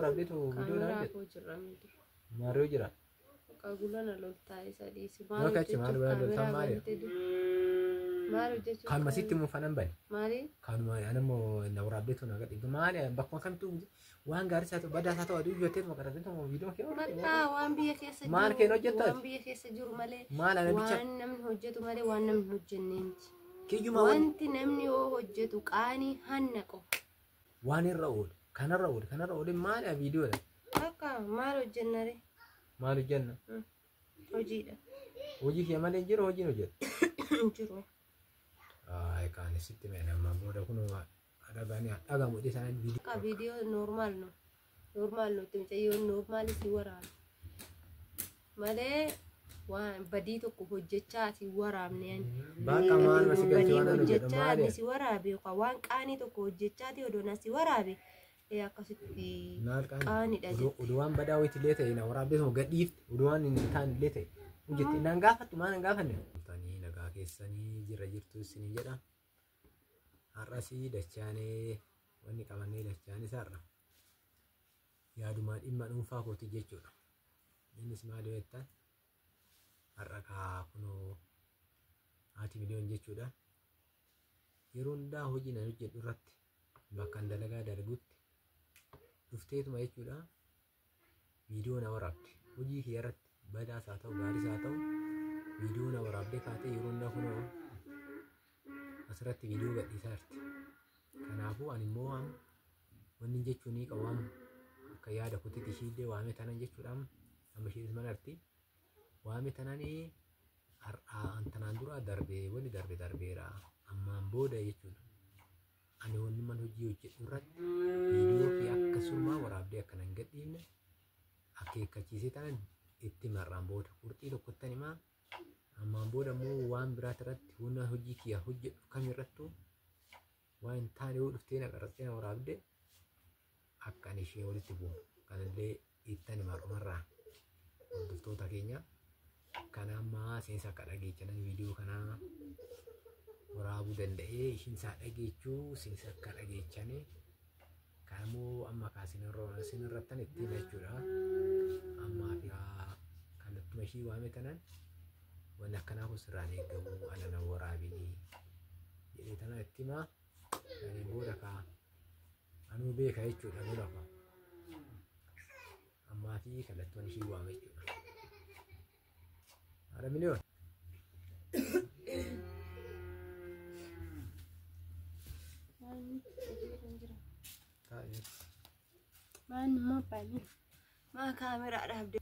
waraabdee tu video na hojjedhu. Maaroo jira. Qagulana loltaa isa dhiisi. Maal loltaa maali? Kan masitti mufanan bane. Maali? Kan anammoo na waraabdee tu na gadhiibu maali? Bakkuma kamtu waan gaarii isaa ta'u badaa isaa ta'u aduu ijootee tu maqarratee tu video kee Mataa waan biyya keessa jiru. Maal keen hojjettaa? Waan biyya keessa jiru malee. Maal ana bicha? Waan namni hojjetu malee waan namni hojjenne miti. Kiyyuma wanti namni yoo hojjetu qaanii hanna qofa. Waan irra oolu. Kanarra oolu maali video dha? Akka maal hojjennare? Maal hojjenna? Hojiidha. Hojii kee malee jiru hojiin hojjetu. Jiru. Kan sitti nama booda kun dhagamu isaan video. Ka video normal no. Normal no timcayyoon normal si waraana. Malee waan badii tokko hojjechaa si waraabne yani. Bakka maal masi galchi waan hojjetu maali? Si waraabe waan qaanii tokko hojjechaa ti odoona si waraabe. Akkasitti qaaniidha jechuudha. Uduwaan badaa wayitii illee ta'e na waraabdee sun gadhiifte uduwaan hin taane illee ta'e hojjetti naan gaafattu maan hin gaafanne. Tanii nagaa keessanii jirtu isin jedha. Har'asii dachaanee wanni qabannee dachaanee sarara. Yaadumaan dhimma dhuunfaa kooti jechuudha. Innis maal yoo jettan har'a kaa kunoo haati miliyoon jechuudha. Yeroo hundaa hojii nan hojjedhu irratti bakka dalagaa dargutti dhufteetuma jechuudha. Viidiyoo na waraabde hojii kee irratti badaas haa ta'u gaariis haa ta'u viidiyoo na waraabdee kaatee yeroo hundaa kunoo asirratti viidiyoo gadhiisaa jirti. Kanaafuu ani immoo wanni jechuun ni qabamu akka yaada kutitti ishiillee waame tanan jechuudhaan amma ishiis mana arti waame tananii har'aa tanaan dura darbee wanni darbeera ammaan booda jechuudha. Ani wanni man hojii hojjedhu irratti viidiyoo fi akkasuma waraabdee akkana hin gadhiifne akeekkachiisee tanan itti marraan booda qurxii tokkottan himaa ammaan booda immoo waan biraat irratti humna hojii kiyya hojjedhu kamirrattuu waan hin taane yoo dhuftee na qarrattee na waraabde akka ani ishee walitti bu'u kanallee ittan himaa dhumarraa hordoftoota keenya kana ammaa seensa akka dhageechanan viidiyoo kanaa waraabuu danda'ee ishiin isaa dhageechuu seensa akka dhageechane kanammoo amma kaasin irrattan ittiin jechuudha. Ammaa fi kallattuma ishii waame tanan wanni akkanaa kun sirraan eegamu ana na waraabinii jedhee tana itti himaa ani booda kaa anuu beeka jechuudha lola faa ammaa fi kallattuun ishii waame jechuudha. Haadha miliyoon. Man mau pani. Ma kamera dhaabde.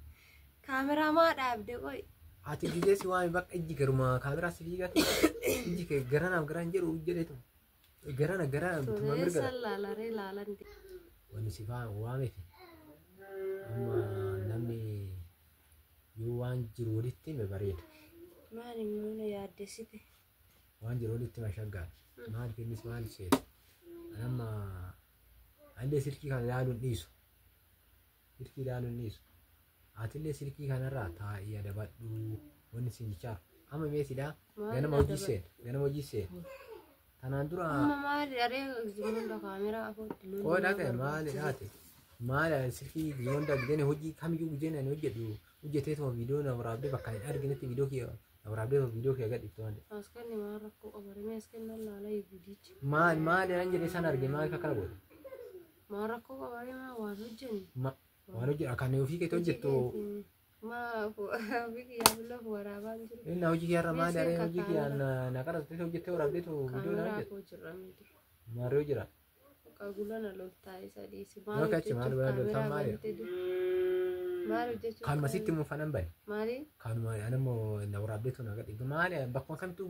Kamera ma dhaabde oi. Ati gijee si waame bakka ijji garuma kamera si fiigatu. Ijji kee garanaaf garaan jedhu jedhetu. Garana bituma mirga. Sallalare laalanti. Wanni si waame fi. Amma namni yoo waan jiru walitti hime bareeda. Maali muuna yaaddesite. Waan jiru walitti hime shaggaa. Maal kennis maal ishee. Amma ande sirkii kana ilaaluun dhiisu. Sirkii ilaaluun dhiisu. Atillee sirkii kanarraa taa'ee adabadhu wanni siin jechaaru. Amma meesiidhaa ganama hojii seen. Tanaan dura. Amma maali aree zimonda kaameraa afootti. Qooda kan maali dhaate. Maali sirkii zimonda gideen hojii kamiyyuu gideen ani hojjeteetuma viidiyoo na waraabdee bakka hin arginetti viidiyoo kiyya na waraabdee viidiyoo kiyya gadhiiftu waan ta'eef. Askanni maal rakkoo qabarame askanni laalaa eeguudichi. Maali an jedhee san arge maal kakana godhe. Maal rakkoo qabarame waan hojjenni. Waan hojjedha kan ofii keetti hojjettu. Ofii kiyyaa bulla waraabaan jiru. Inni hojii kiyyarra maali aree hojii kiyyaa na qarattee hojjettee waraabdeetu viidiyoo na hojjette. Maaroo jira. Qagulana loltaa isa dhiisi. Maal loltaa maali? Kan masitti mufanan bane. Maali? Kanuma anammoo na waraabdeetu na gadhiibu maali bakkuma kamtu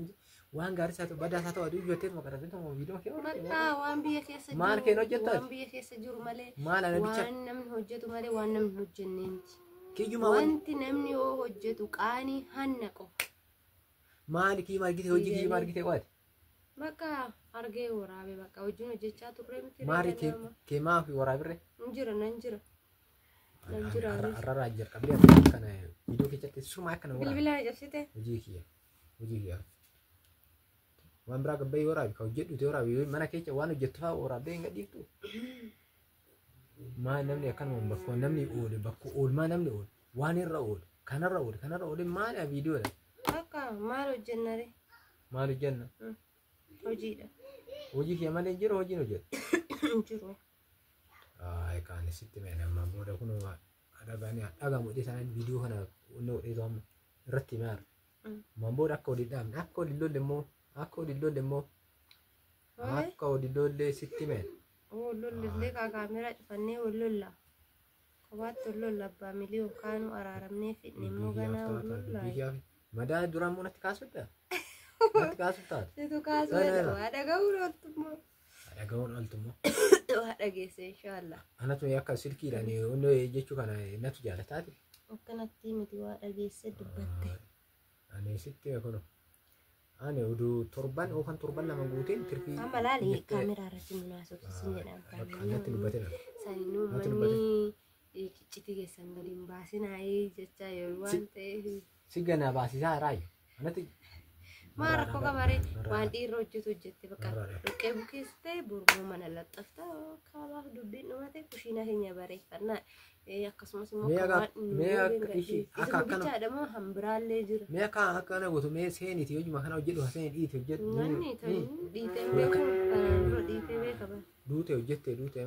waan gaarii isaa ta'u badaa isaa ta'u aduu ijootee maqarratee tu viidiyoo kee Mataa waan biyya keessa jiru. Maal keen hojjettaa? Waan biyya keessa jiru malee. Maal ana bicha? Waan namni hojjetu malee waan namni hojjenne miti. Kiyyuma wanti namni yoo hojjetu qaanii hanna qofa. Maali kii maal gite hojii kii maal gite qoate? Bakka argee waraabe bakka hojiin hojjechaa turre miti. Maali kee maa fi waraabirre? Nan jira. Arrara jalqabdee akkana viidiyoo keessatti suma akkana waraabee. Bilbila cabsite? Hojii kiyya. Waan biraa gabbayii waraabe ka hojjedhu ta'e waraabe mana keessa waan hojjettu fa'aa waraabdee hin gadhiiftu. maa namni akkanuma bakka namni oole bakka oolmaa namni oole waan irra oole kanarra oole maali viidiyoodha. Akka maal hojjennare? Maal hojjenna? Hojiidha. Hojii kee malee jiru hojiin hojjetu. Jiru. Kan sitti mee nama booda kun dhagamu isaan viidiyoo kana dheetu amma irratti himaa booda akka waliin dhaabne akka waliin lolle immoo sitti mee. Lollillee kaamera cufannee wal lolla. Kophaatti wal lolla abbaa miliyoon kaanuu araaramnee fidne immoo ganaa wal lolla. Madaa duraan moo natti kaasudha? Natti kaasuuf taate? Situ kaasudha. Waa dhaga'uun ooltummoo. Dhaga'uun ooltummoo. Waa dhageesse inshaallah. Anatu akka silkiidhaan jechuu kana natu jaalataati. Akkanatti miti waa dhageesse dubbatte. Ani sitti kun ani oduu torban yookaan torban lama guuteen tirfii. Amma laali kaameraa irratti munaasofsiisin jedhan kanatti dubbatee dha. Saayinuu manni cicciti keessan gadi hin baasinaayee jecha yeroo waan ta'eef. Si ganaa baasisaa raayu. Anatti maal rakkoo qabaree waan dhiirri hojjette bakka dhukkee bukeessitee burmoo mana laxxafta kaabaaf dubbiin dhumate kushiina keenya bareeffannaa akkasumas immoo bichaadhamoo hambiraallee jira. Mee akkana gootu mee seeniiti hojii kana hojjedhu haseen dhiite hojjedhu. Nanni dhiitee beeku kanaan dura dhiitee beekama. Duute hojjette duute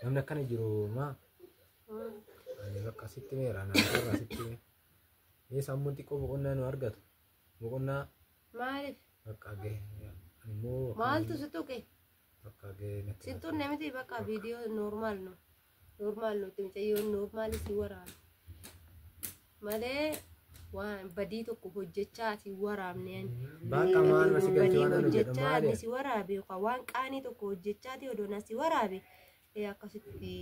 namni akkana jiru maa. Ani bakka sitti meera naannoo sitti mee. Mee sammuun xiqqoo boqonnaa nu argatu. Boqonnaa. Maaliif? Bakka gahee. Immoo. Maaltu si tuqe? Bakka gahee. Si tuqne miti bakka viidiyoo normaal nu. Normaal nuti mucayyoon normaali si waraabne. Malee waan badii tokko hojjechaa si waraabne. Bakka maal masi galchee waan nu jedhu maali? Si waraabe yookaan waan qaanii tokko hojjechaati odoona si waraabe. Akkasitti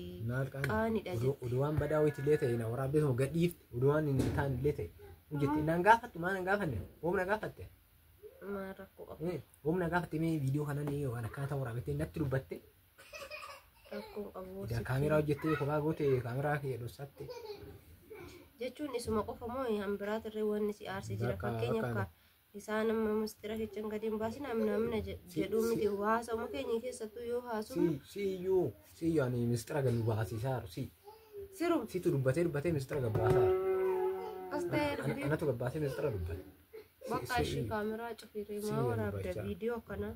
qaanidha jechuudha. Uduwaan badaa wayitiillee ta'e na waraabesuma gadhiifte uduwaan hin taanillee ta'e hojjette naan gaafattu maan gaafanne oomna gaafatte. Maal rakkoo qabu? Oomna gaafatte mee viidiyoo kanan waan akkana ta'u waraabette natti dubbatte. Rakkoo qabu. Kaameraa hojjettee kophaa goote kaameraa kee dhossatte. Jechuun isuma qofa moo hambiraatirree wanni si aarsee jira fakkeenyaaf isaan amma mistira kechan gadi hin baasin amna jedhu miti haasa'uma keenya keessattuu yoo haasa'u. Siyyuu ani mistira gadi baasisaaru Sirum. Situ dubbatee mistira gadi baasaaru. As ta'ee dubbii. Anatu gadi baasee mistira dubbate. Bakka ishee kaameraa cufiree maa waraabda viidiyoo akkanaa.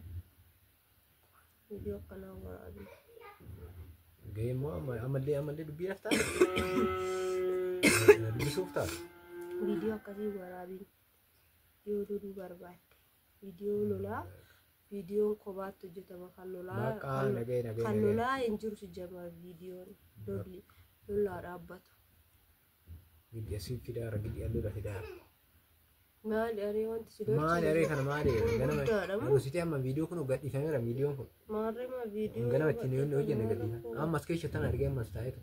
Viidiyoo akkanaa waraabda. Gahee immoo ammallee dubbii laftaa. Dubbisuuf ta'a. Viidiyoo akkasii waraabiin. Yoo duduu barbaadde viidiyoo lolaa viidiyoon kophaatti hojjetama kan lolaa hin jiru si jama viidiyoon lolaa dhaabbatu. Viidiyoo si fidaara viidiyoo lola fidaara. Maali aree wanti si dolchi? Maali aree kana maali? Ganama sitee amma viidiyoo kun gadhiifameera viidiyoon kun. Maarree ma viidiyoo. Ganama ittiin hojjenne gadhiifame. Amma as keessa tan argee ammas taa'eetu.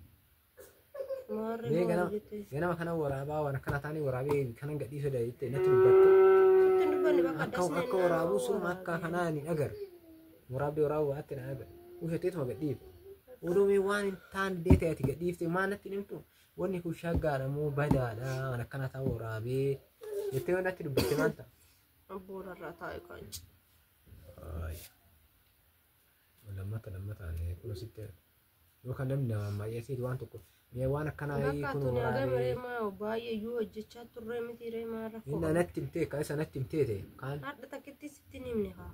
Maarree ma hojjette. Ganama kana waraabaa waan akkana taanii waraabee kanan gadhiisuu dandeette natti dubbatte. Akka waraabuu sun akka kanaan hin agar. Waraabdee waraabuu atti na agar. Ushatteetuma gadhiif. Odoomee waan hin taane deetee ati gadhiifte maal natti himtu? Wanni kun shaggaadha moo badaadha waan akkana ta'u waraabee jettee waan natti dubbatte maal ta'a? Abboon irraa taa'e kaanci. Lammataan kun sitti yookaan namni nama ammayyeessiitu waan tokko. Mee waan akkanaa kun waraabee baay'ee iyyuu hojjechaa turre miti reemaa rakkoo. Inni natti himtee akka isa natti himtee ta'e kaan. Har'a takkitti sitti himne haa.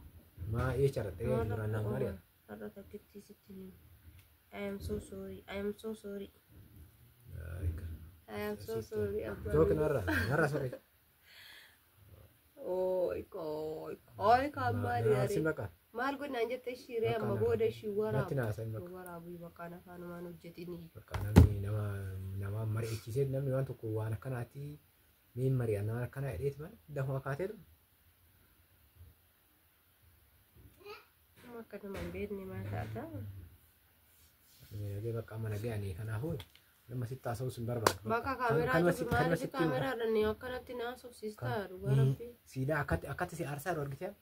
Maa jecha dhaqee duraan nama mari'a. Har'a takkitti sitti himne. I am so sorry. I am so sorry. Jokin narra sorry. Oi kan maali ari. Maal godhan jettee shiree amma booda ishii waraabuu bakka afaanumaan hojjetini. Bakka nama mari'achiisee namni waan tokko waan akkanaatti miin mari'a nama akkanaa hidheeti malee dafuma kaateetu. Akka nama hin beekne maal taata? Bakka amma nagayanii kanaafuu nama sitti haasa'uus hin barbaadu. Bakka maaliif kaameraadhaan akkanatti na haasofsiistaa dhugaa rabbii. Siidaa akkatti si aarsaa argitee?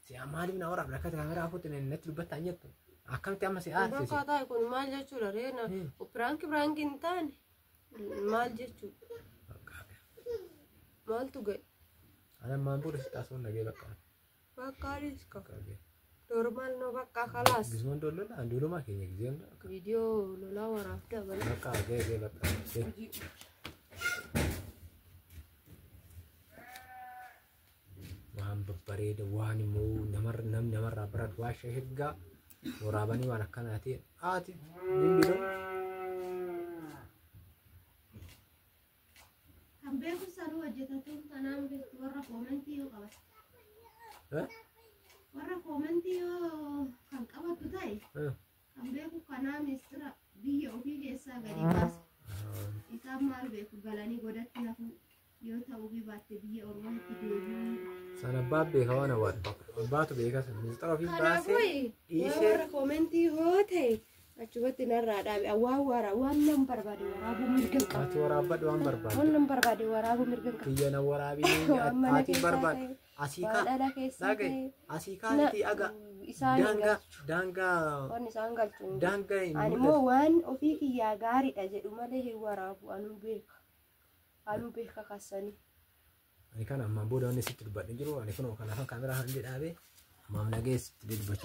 Si maaliif na waraabna akkatti kaameraa fuutte natti dubbattaa hin jettu. Akkamitti amma si aarsise? Bakka taa'e kun maal jechuudha reena piraanki hin taane maal jechuudha? Maaltu ga'e? Ana maan booda sitti haasa'uun nagee bakka. Bakkaanis ka. Normal no bakka kalas. Gizmoon dollola anduulumaa keenya gizeen Video lolaa waraaf dabala. bakka gee bakka waan babbareeda waan immoo namarraa baratu waa shahiggaa waraabanii waan akkanaati haati dimbidoo Kan beeku sanuu hojjetatu tanaan beektu warra koomentii yoo qabatu. Warra koomentii yoo kan qabatu ta'e kan beeku kanaa ministira biyya ofii keessaa gadi baasa. Isaan maal beeku galanii godatti nafu yoo ta'uu fi baatte biyya ormaatti deebiin. sana abbaa beeka waan awwaadha abbaatu beeka sana ministira ofii baasee dhiisee warra koomentii yoo ta'e achumatti narraa dhaabe waan nan barbaade waraabuu mirgan qaba. ati waraabadhu waan barbaade Waan nan barbaade waraabuu mirgan qaba. kiyya na waraabii ati barbaade asii kaaniti aga daangaa Ani immoo waan ofii kiyyaa gaariidha jedhu malee hin waraabu anuu beeka kassanii. ani kana ammaan booda wanni sitti dubbadhe jiru ani kun kanaaf kaameraa handi dhaabee ammaaf nageessitti dubbachuu